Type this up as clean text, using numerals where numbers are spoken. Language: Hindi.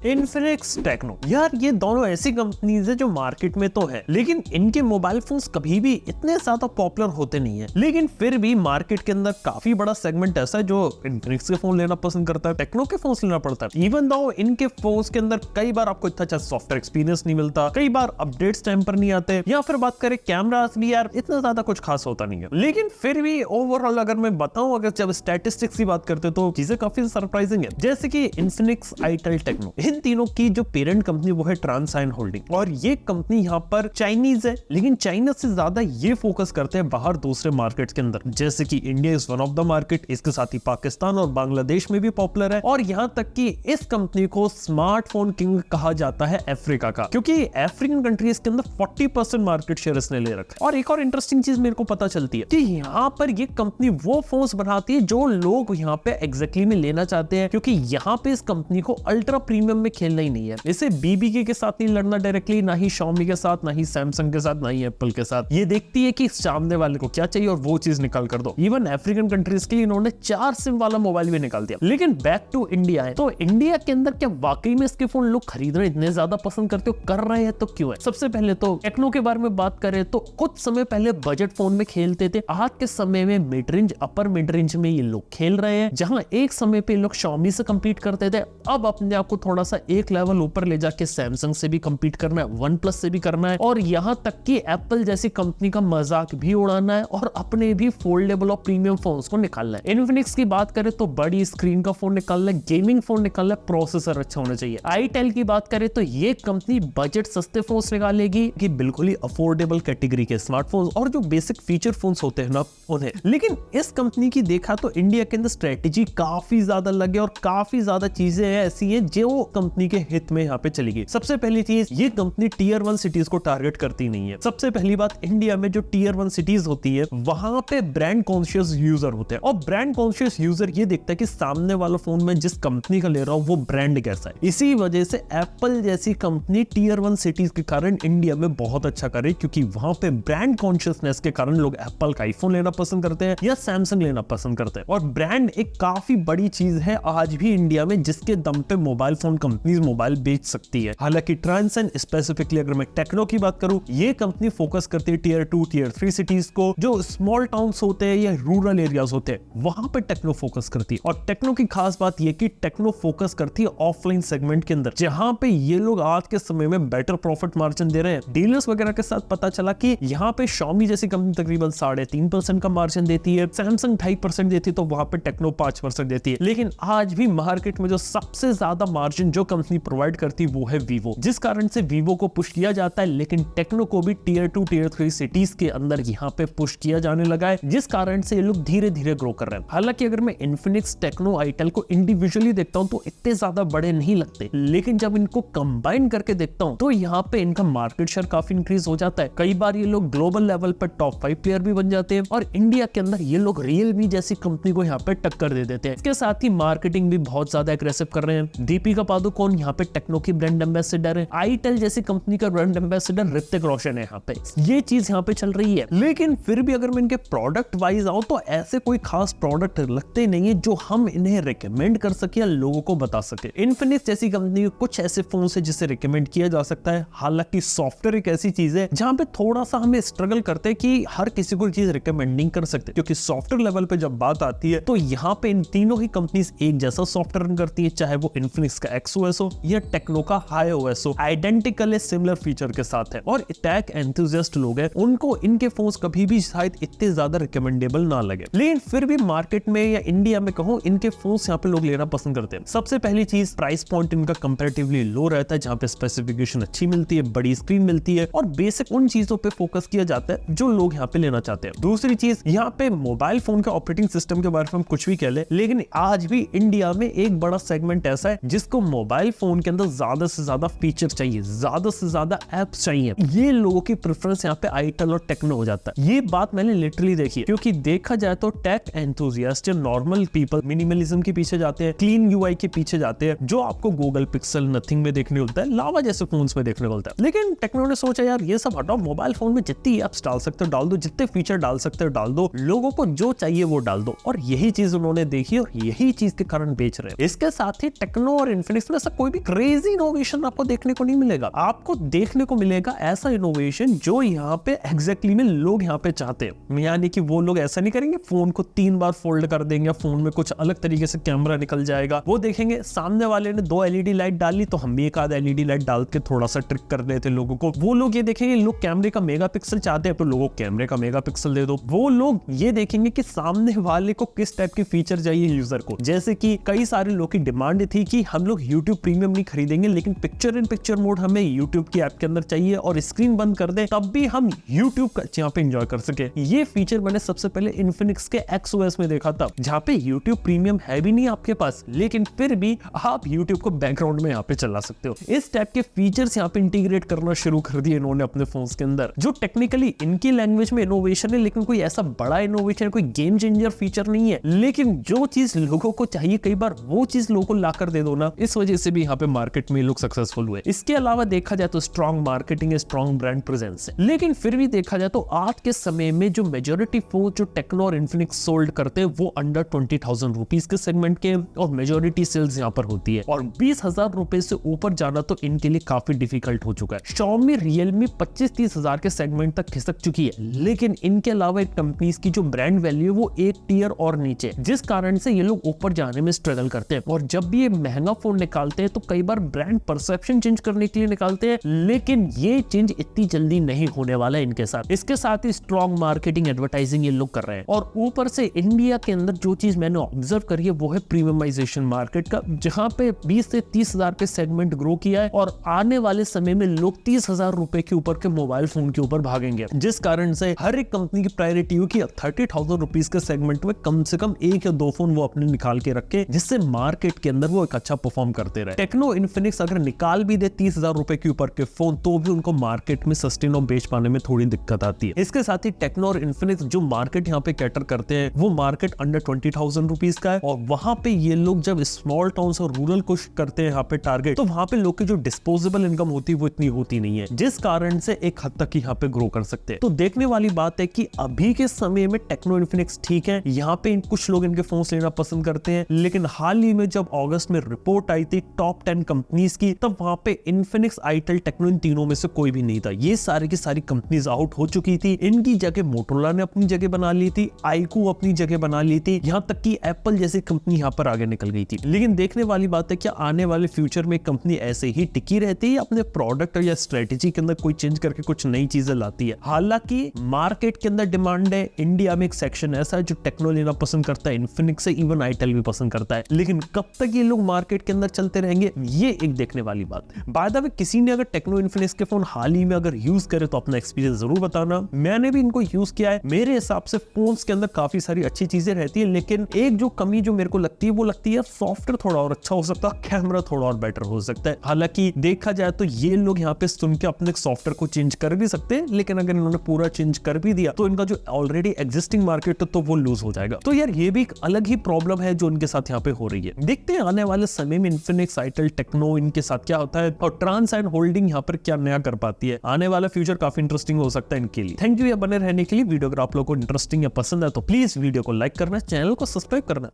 इन्फिनिक्स, टेक्नो, यार ये दोनों ऐसी कंपनीज है जो मार्केट में तो है, लेकिन इनके मोबाइल फोन्स कभी भी इतने ज्यादा पॉपुलर होते नहीं है। लेकिन फिर भी मार्केट के अंदर काफी बड़ा सेगमेंट ऐसा है जो इन्फिनिक्स के फोन लेना पसंद करता है, टेक्नो के फोन्स लेना पड़ता है। इवन दो इनके फोन्स के अंदर कई बार आपको इतना अच्छा सॉफ्टवेयर एक्सपीरियंस नहीं मिलता, कई बार अपडेट्स टाइम पर नहीं आते, या फिर बात करें कैमरास भी यार इतना ज्यादा कुछ खास होता नहीं है। लेकिन फिर भी ओवरऑल अगर मैं बताऊं, अगर जब स्टैटिस्टिक्स की बात करते तो चीजें काफी सरप्राइजिंग है। जैसे कि इन्फिनिक्स, आईटेल, टेक्नो, इन तीनों की जो पेरेंट कंपनी वो है ट्रांसाइन होल्डिंग, और ये कंपनी यहाँ पर चाइनीज है, लेकिन चाइना से ज्यादा ये फोकस करते हैं बाहर दूसरे मार्केट्स के अंदर, जैसे कि India is one of the market, इसके साथ ही पाकिस्तान और बांग्लादेश में भी पॉपुलर है, और यहाँ तक कि इस कंपनी को स्मार्टफोन किंग कहा जाता है अफ्रीका का, क्योंकि अफ्रीकन कंट्रीज के अंदर 40% मार्केट शेयर इसने ले रखा है। और एक और इंटरेस्टिंग चीज मेरे को पता चलती है कि यहाँ पर ये कंपनी वो फोन्स बनाती है जो लोग यहाँ पे एग्जैक्टली में लेना चाहते हैं, क्योंकि यहाँ पे इस कंपनी को अल्ट्रा प्रीमियम में खेलना ही नहीं है। इसे बीबीके के साथ नहीं लड़ना डायरेक्टली, ना ही Xiaomi के साथ, ना ही सैमसंग के साथ, ना ही एप्पल के साथ। ये देखती है कि सामने वाले को क्या चाहिए और वो चीज निकाल कर दो। इवन अफ्रीकन कंट्रीज के लिए इन्होंने 4 सिम वाला मोबाइल भी निकाल दिया। लेकिन बैक टू इंडिया है, तो इंडिया के अंदर क्या वाकई में इसके फोन लोग खरीदना इतने ज्यादा पसंद करते हो, कर रहे हैं तो क्यों है? सबसे पहले तो टेक्नो के बारे में बात करें तो कुछ समय पहले बजट फोन में खेलते थे, आज के समय में mid range, upper mid range में ये लोग खेल रहे हैं। जहां एक समय पे लोग Xiaomi से compete करते थे, अब अपने आप को थोड़ा सा एक लेवल ऊपर ले जाके सैमसंग से भी compete करना है, वन प्लस से भी करना है, और यहां तक कि एप्पल जैसी कंपनी का मजाक भी उड़ाना है और अपने भी फोल्डेबल और प्रीमियम फोन्स को निकालना है। इन्फिनिक्स की बात करें तो बड़ी स्क्रीन का फोन निकालना है, गेमिंग फोन निकालना है, प्रोसेसर अच्छा होना चाहिए। आईटेल की बात करें तो ये कंपनी बजट सस्ते फोन्स निकालेगी कि बिल्कुल ही अफोर्डेबल कैटेगरी के स्मार्टफोन्स और जो बेसिक फीचर फोन्स होते हैं ना उन्हें। लेकिन इस कंपनी की देखा तो इंडिया के अंदर स्ट्रेटेजी काफी ज्यादा लगे और काफी ज्यादा चीजें ऐसी हैं जो कंपनी के हित में यहाँ पे चलेगी। सबसे पहली चीज, ये कंपनी टीयर 1 सिटीज को टारगेट करती नहीं है। सबसे पहली बात, इंडिया में जो टीयर 1 सिटीज होती है वहां पे ब्रांड कॉन्शियस यूजर होते हैं, और ब्रांड कॉन्शियस यूजर ये देखता है कि सामने वाला फोन में जिस कंपनी का ले रहा हूं वो ब्रांड कैसा है। इसी वजह से एप्पल जैसी कंपनी टीयर 1 सिटीज के कारण इंडिया में बहुत अच्छा करे, क्योंकि वहां पे ब्रांड कॉन्शियसनेस के कारण लोग एप्पल का आईफोन लेना पसंद करते हैं या सैमसंग लेना पसंद करते हैं। और ब्रांड एक काफी बड़ी चीज है आज भी इंडिया में, जिसके दम पे मोबाइल फोन कंपनीज मोबाइल बेच सकती है। हालांकि ट्रांसन स्पेसिफिकली अगर मैं टेक्नो की बात करूं, ये कंपनी फोकस करती है टीयर 2, टीयर 3 सिटीज को, जो स्मॉल टाउन्स होते हैं या रूरल एरियाज होते हैं, वहां पे टेक्नो फोकस करती है। और टेक्नो की खास बात ये कि टेक्नो फोकस करती है ऑफलाइन सेगमेंट के अंदर, जहां पे ये लोग आज के समय में बेटर प्रॉफिट मार्जिन दे रहे हैं। डीलर्स वगैरह के साथ पता चला कि यहाँ पे Xiaomi जैसी कंपनी तकरीबन 3.5% का मार्जिन देती है, सैमसंग 2.5% देती है, तो वहां पे टेक्नो 5% देती है। लेकिन आज भी मार्केट में जो सबसे ज्यादा मार्जिन जो कंपनी प्रोवाइड करती है वो है वीवो, जिस कारण से वीवो को पुश किया जाता है। लेकिन टेक्नो को भी टीयर 2, टीयर 3 सिटीज के अंदर यहाँ पे पुश किया जाने लगा है, जिस कारण से ये लोग धीरे धीरे ग्रो कर रहे हैं। हालांकि अगर मैं इन्फिनिक्स, टेक्नो, आईटेल को इंडिविजुअली देखता हूँ तो इतने ज्यादा बड़े नहीं लगते, लेकिन जब इनको कंबाइन करके देखता हूँ तो यहाँ पे इनका मार्केट शेयर काफी इंक्रीज हो जाता है। कई बार ये लोग ग्लोबल लेवल पर टॉप 5 प्लेयर भी बन जाते हैं, और इंडिया के अंदर ये लोग रियलमी जैसी कंपनी को यहाँ पे टक्कर दे देते हैं। इसके साथ ही मार्केटिंग भी बहुत ज्यादा एग्रेसिव कर रहे हैं। दीपिका पादुकोण यहाँ पे टेक्नो की ब्रांड एम्बेसडर है, आईटेल जैसी कंपनी का ब्रांड एम्बेसडर ऋतिक रोशन है यहाँ पे। ये चीज यहाँ पे चल रही है। लेकिन फिर भी अगर मैं इनके प्रोडक्ट वाइज आऊं तो ऐसे कोई खास प्रोडक्ट लगते नहीं है जो हम इन्हें रिकमेंड कर सके या लोगों को बता सके। इन्फिनिक्स जैसी कंपनी के कुछ ऐसे फोन है जिसे रिकमेंड किया जा सकता है। हालांकि सॉफ्टवेयर एक ऐसी चीज है जहां पे थोड़ा सा हमें स्ट्रगल करते हैं कि हर किसी को चीज रिकमेंड नहीं कर सकते, क्योंकि सॉफ्टवेयर लेवल पे जब बात आती है तो यहाँ पे इन तीनों ही कंपनीज एक जैसा सॉफ्टवेयर रन करती है, चाहे वो इन्फिनिक्स का XOS हो या टेक्नो का HiOS हो, आइडेंटिकल सिमिलर फीचर के साथ है। और टेक एंथुसियास्ट लोग हैं, उनको इनके फोन्स कभी भी शायद इतने ज्यादा रिकमेंडेबल ना लगे, लेकिन फिर भी मार्केट में या इंडिया में कहूं इनके फोन्स यहाँ पे लोग लेना पसंद करते हैं। सबसे पहली चीज, प्राइस पॉइंट इनका कंपैरेटिवली लो रहता है, जहाँ पे स्पेसिफिकेशन अच्छी मिलती है, बड़ी स्क्रीन मिलती है, और बेसिक उन चीजों पे फोकस किया जाता है जो लोग यहाँ पे लेना चाहते हैं। दूसरी चीज, यहाँ पे मोबाइल फोन के ऑपरेटिंग सिस्टम के बारे में हम कुछ भी कह ले, लेकिन आज भी इंडिया में एक बड़ा सेगमेंट ऐसा है जिसको मोबाइल फोन के अंदर ज्यादा से ज्यादा फीचर चाहिए, ज्यादा से ज्यादा एप्स चाहिए। ये लोगों की प्रेफरेंस यहाँ पे आईटेल और टेक्नो हो जाता है। ये बात मैंने लिटरली देखी है, क्योंकि देखा जाए तो टेक एंथुसियास्ट या नॉर्मल पीपल मिनिमलिज्म के पीछे जाते हैं, क्लीन यूआई के पीछे जाते हैं, जो आपको गूगल पिक्सल, नथिंग में देखने को मिलता है, लावा जैसे फोन्स में देखने को मिलता है। लेकिन टेक्नो ने सोचा यार ये सब हटाओ, मोबाइल फोन में जितनी एप्स डाल सकते हो डाल दो, जितने फीचर डाल सकते हो डाल दो, लोगों को जो चाहिए वो डाल दो। और यही चीज उन्होंने देखी और यही चीज के कारण बेच रहे हैं। इसके साथ ही टेक्नो और इन्फिनिक्स में ऐसा कोई भी क्रेजी इनोवेशन आपको देखने को नहीं मिलेगा। आपको देखने को मिलेगा ऐसा इनोवेशन जो यहाँ पे एग्जैक्टली में लोग यहाँ पे चाहते हैं। यानी कि वो लोग ऐसा नहीं करेंगे फोन को 3 बार फोल्ड कर देंगे, फोन में कुछ अलग तरीके से कैमरा निकल जाएगा। वो देखेंगे सामने वाले ने 2 LED लाइट डाली तो हम भी एक आध LED लाइट डाल के थोड़ा सा ट्रिक कर देते लोगों को। वो लोग ये देखेंगे लोग कैमरे का मेगापिक्सल चाहते हैं तो लोगों को कैमरे का मेगापिक्सल दे दो। वो लोग ये देखेंगे कि सामने वाले को किस टाइप की फीचर चाहिए यूजर को। जैसे कि कई सारे लोग की डिमांड थी कि हम लोग YouTube प्रीमियम नहीं खरीदेंगे लेकिन पिक्चर इन पिक्चर मोड हमें YouTube की ऐप के अंदर चाहिए और स्क्रीन बंद कर दे तब भी हम YouTube का यहाँ पे एंजॉय कर सके। ये फीचर मैंने सबसे पहले इन्फिनिक्स के XOS में देखा था, जहाँ पे YouTube प्रीमियम है भी नहीं आपके पास लेकिन फिर भी आप YouTube को बैकग्राउंड में यहाँ पे चला सकते हो। इस टाइप के फीचर्स यहाँ पे इंटीग्रेट करना शुरू कर दिए इन्होंने अपने फोन्स के अंदर, जो टेक्निकली इनकी लैंग्वेज में इनोवेशन है लेकिन कोई ऐसा बड़ा इनोवेशन, कोई गेम चेंजर फीचर नहीं है। लेकिन जो चीज लोगों को चाहिए कई बार वो चीज लोगों को लाकर दे दो ना, इस वजह से भी यहाँ पे मार्केट में लोग सक्सेसफुल हुए। इसके अलावा देखा जाए तो स्ट्रॉन्ग मार्केटिंग है, स्ट्रॉन्ग ब्रांड प्रेजेंस है। लेकिन फिर भी देखा जाए तो आज के समय में जो मेजोरिटी फोन जो टेक्नो और इन्फिनिक्स सोल्ड करते हैं वो अंडर 20,000 रुपीज के सेगमेंट के और मेजोरिटी सेल्स यहाँ पर होती है और 20,000 रुपए से ऊपर जाना तो इनके लिए काफी डिफिकल्ट हो चुका है। Xiaomi, Realme 25-30 हजार के सेगमेंट तक खिसक चुकी है लेकिन इनके अलावा कंपनीज की जो ब्रांड वैल्यू है वो एक टियर और नीचे, जिस कारण से ये लोग ऊपर जाने में स्ट्रगल करते हैं। और जब भी ये महंगा फोन निकालते हैं तो कई बार ब्रांड परसेप्शन चेंज करने के लिए निकालते हैं लेकिन ये चेंज इतनी जल्दी नहीं होने वाला है इनके साथ। इसके साथ ही स्ट्रॉन्ग मार्केटिंग एडवर्टाइजिंग ये लोग कर रहे हैं और ऊपर से इंडिया के अंदर जो चीज मैंने ऑब्जर्व करी है वो है प्रीमियमाइजेशन मार्केट का, जहां पे 20 से 30 हजार के सेगमेंट ग्रो किया है और आने वाले समय में लोग 30,000 रुपए के ऊपर के मोबाइल फोन के ऊपर भागेंगे, जिस कारण से हर एक कंपनी की प्रायोरिटी हो कि 30,000 रुपीज के सेगमेंट में कम से कम 1 या 2 फोन वो अपने निकाल के रखे जिससे मार्केट के अंदर वो एक अच्छा परफॉर्म करते रहे। टेक्नो इन्फिनिक्स अगर निकाल भी दे 30,000 रुपए के ऊपर के फोन तो भी उनको मार्केट में सस्टेन और बेच पाने में थोड़ी दिक्कत आती है। इसके साथ ही टेक्नो और इन्फिनिक्स जो मार्केट यहाँ पे कैटर करते हैं वो मार्केट अंडर 20,000 रुपीज का है और वहां पे ये लोग जब स्मॉल टाउन और रूरल को करते हैं यहाँ पे टारगेट तो वहां पे लोग की जो डिस्पोजेबल इनकम होती है वो इतनी होती नहीं है, जिस कारण से एक हद तक यहाँ पे ग्रो कर सकते हैं। तो देखने वाली बात है कि अभी के समय में टेक्नो इन्फिनिक्स ठीक है, यहाँ पे कुछ लोग इनके फोन लेना पसंद करते हैं लेकिन हाल ही में जब अगस्त में रिपोर्ट आई थी टॉप 10 कंपनीज की तब वहां पे इन्फिनिक्स, आईटेल, टेक्नो इन तीनों में से कोई भी नहीं था। ये सारी की सारी कंपनीज आउट हो चुकी थी। इनकी जगह मोटोरोला ने अपनी जगह बना ली थी, आईक्यू अपनी जगह बना ली थी, यहाँ तक कि एप्पल जैसी कंपनी यहाँ पर आगे निकल गई थी। लेकिन देखने वाली बात है कि आने वाले फ्यूचर में कंपनी ऐसे ही टिकी रहती है अपने प्रोडक्ट या स्ट्रेटेजी के अंदर कोई चेंज करके कुछ नई चीजें लाती है। हालांकि मार्केट के अंदर डिमांड है, इंडिया में एक सेक्शन ऐसा है जो टेक्नो लेना पसंद करता है, इन्फिनिक्स से इवन आईटेल भी पसंद करता है, लेकिन कब तक ये लोग मार्केट के अंदर चलते रहेंगे ये एक देखने वाली बात है। बाय द वे किसी ने अगर टेक्नो इन्फिनिक्स के फोन हाल ही में अगर यूज करे तो अपना एक्सपीरियंस जरूर बताना। मैंने भी इनको यूज किया है, मेरे हिसाब से फोन्स के अंदर काफी सारी अच्छी चीजें रहती है लेकिन एक जो कमी जो मेरे को लगती है वो लगती है सॉफ्टवेयर थोड़ा और अच्छा हो सकता है, कैमरा थोड़ा और बेटर हो सकता है। हालांकि देखा जाए तो ये लोग यहाँ पे सुन के अपने सॉफ्टवेयर को चेंज कर भी सकते हैं लेकिन अगर इन्होंने पूरा चेंज कर भी दिया तो इनका जो ऑलरेडी एग्जिस्टिंग मार्केट है तो वो लूज हो जाएगा। तो यार ये भी एक अलग ही प्रॉब्लम है जो इनके साथ यहाँ पे हो रही है। देखते हैं आने वाले समय में इन्फिनिक्स, आईटेल, टेक्नो इनके साथ क्या होता है और ट्रांस एंड होल्डिंग यहाँ पर क्या नया कर पाती है। आने वाला फ्यूचर काफी इंटरेस्टिंग हो सकता है इनके लिए। थैंक यू बने रहने के लिए। वीडियो अगर आप लोगों को इंटरेस्टिंग या पसंद है तो प्लीज वीडियो को लाइक करना, चैनल को सब्सक्राइब करना।